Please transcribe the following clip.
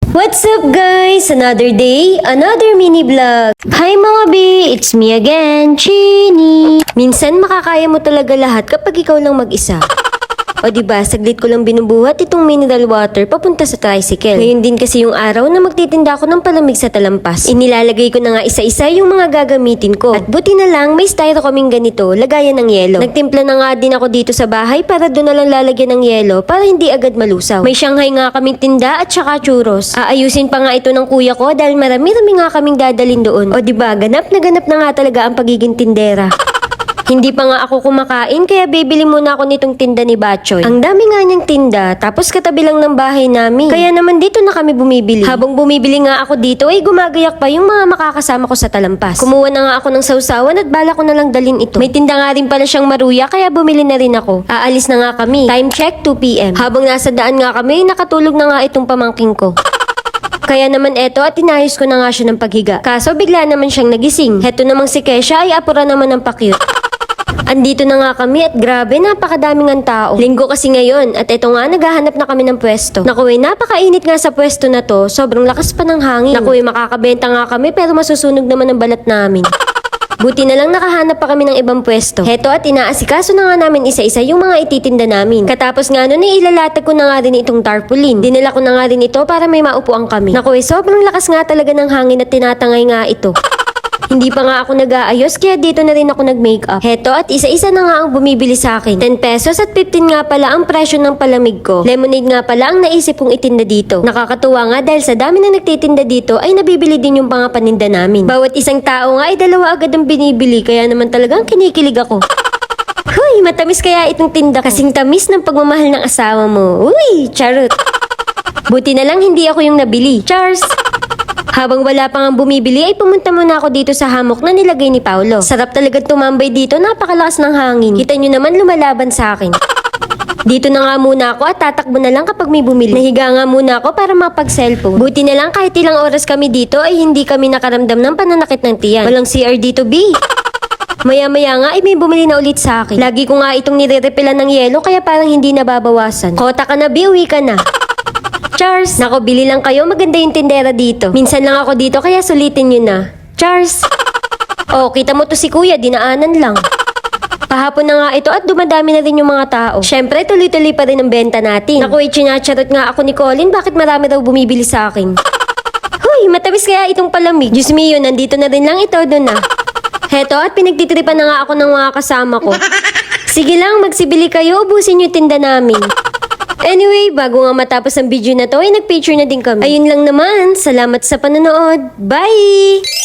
What's up guys? Another day, another mini vlog. Hi mga B! It's me again, Chini. Minsan makakaya mo talaga lahat kapag ikaw lang mag-isa. O diba, saglit ko lang binubuhat itong mineral water papunta sa tricycle. Ngayon din kasi yung araw na magtitinda ako ng palamig sa talampas. Inilalagay ko na nga isa-isa yung mga gagamitin ko. At buti na lang, may styro kaming ganito, lagayan ng yelo. Nagtimpla na nga din ako dito sa bahay para doon na lang lalagyan ng yelo para hindi agad malusaw. May Shanghai nga kaming tinda at saka churros. Aayusin pa nga ito ng kuya ko dahil marami-rami nga kaming dadalin doon. O diba, ganap na nga talaga ang pagiging tindera. Hindi pa nga ako kumakain kaya bibili muna ako nitong tinda ni Batchoy. Ang dami nga niyang tinda tapos katabi lang ng bahay namin. Kaya naman dito na kami bumibili. Habang bumibili nga ako dito ay gumagayak pa yung mga makakasama ko sa talampas. Kumuha na nga ako ng sausawan at bala ko na lang dalin ito. May tinda nga rin pala siyang maruya kaya bumili na rin ako. Aalis na nga kami. Time check 2 PM. Habang nasa daan nga kami nakatulog na nga itong pamangking ko. Kaya naman eto at inayos ko na nga siya ng paghiga. Kaso bigla naman siyang nagising. Heto namang si Kesha ay apura naman ng pakyut. Andito na nga kami at grabe napakadaming ang tao. Linggo kasi ngayon at eto nga naghahanap na kami ng pwesto. Naku napakainit nga sa pwesto na to. Sobrang lakas pa ng hangin. Naku makakabenta nga kami pero masusunog naman ang balat namin. Buti na lang nakahanap pa kami ng ibang pwesto. Heto at inaasikaso na nga namin isa-isa yung mga ititinda namin. Katapos nga nun ilalatag ko na nga rin itong tarpaulin. Dinala ko na nga rin ito para may maupuan kami. Naku sobrang lakas nga talaga ng hangin at tinatangay nga ito. Hindi pa nga ako nag-aayos kaya dito na rin ako nag-makeup. Heto at isa-isa na nga ang bumibili sa akin. 10 pesos at 15 nga pala ang presyo ng palamig ko. Lemonade nga pala ang naisip kong itinda dito. Nakakatuwa nga dahil sa dami na nagtitinda dito ay nabibili din yung mga paninda namin. Bawat isang tao nga ay dalawa agad ang binibili kaya naman talagang kinikilig ako. Huy, matamis kaya itong tinda ko. Kasing tamis ng pagmamahal ng asawa mo. Uy, charot. Buti na lang hindi ako yung nabili. Cheers! Habang wala pang ang bumibili ay pumunta muna ako dito sa hammock na nilagay ni Paolo. Sarap talaga tumambay dito, napakalakas ng hangin. Kita nyo naman lumalaban sa akin. Dito na nga muna ako at tatakbo na lang kapag may bumili. Nahiga nga muna ako para mapag-cellphone. Buti na lang kahit ilang oras kami dito ay hindi kami nakaramdam ng pananakit ng tiyan. Walang CR dito, B. Maya-maya nga ay may bumili na ulit sa akin. Lagi ko nga itong nire-repilan ng yelo kaya parang hindi nababawasan. Kota ka na, B, uwi ka na. Charles! Nako, bili lang kayo. Maganda yung tindera dito. Minsan lang ako dito kaya sulitin nyo na. Charles! Oh, kita mo to si kuya. Dinaanan lang. Kahapon na nga ito at dumadami na rin yung mga tao. Syempre, tuloy-tuloy pa rin ang benta natin. Naku, chinacharot nga ako ni Colin. Bakit marami daw bumibili sa akin? Huy, matamis kaya itong palamig. Diyos mio, nandito na rin lang ito doon na. Heto at pinagtitripan na nga ako ng mga kasama ko. Sige lang, magsibili kayo. Ubusin yung tinda namin. Anyway, bago nga matapos ang video na to ay nag-picture na din kami. Ayun lang naman, salamat sa panonood. Bye!